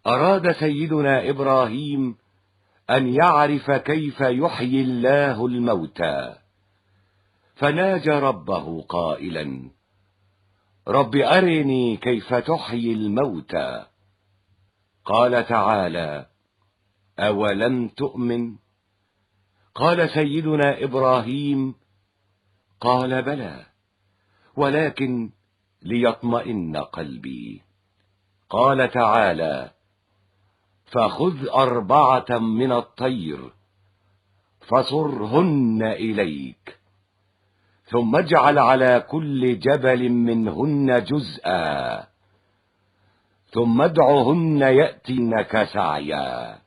أراد سيدنا إبراهيم أن يعرف كيف يحيي الله الموتى، فناجى ربه قائلا: رب أرني كيف تحيي الموتى. قال تعالى: أولم تؤمن؟ قال سيدنا إبراهيم: قال بلى، ولكن ليطمئن قلبي. قال تعالى: فخذ 4 من الطير فصرهن إليك، ثم اجعل على كل جبل منهن جزءا، ثم ادعهن يأتينك سعيا،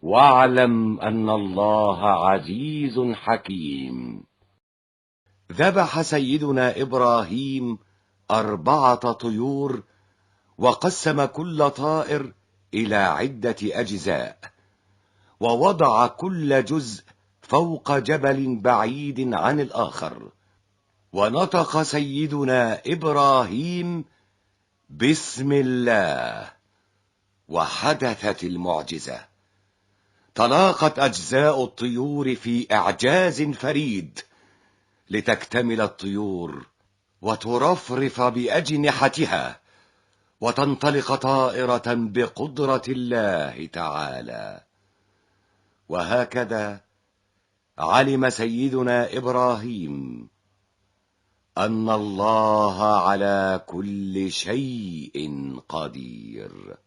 واعلم أن الله عزيز حكيم. ذبح سيدنا إبراهيم 4 طيور، وقسم كل طائر إلى عدة أجزاء، ووضع كل جزء فوق جبل بعيد عن الآخر. ونطق سيدنا إبراهيم بسم الله، وحدثت المعجزة. تلاقت أجزاء الطيور في إعجاز فريد لتكتمل الطيور وترفرف بأجنحتها وتنطلق طائرة بقدرة الله تعالى. وهكذا علم سيدنا إبراهيم أن الله على كل شيء قدير.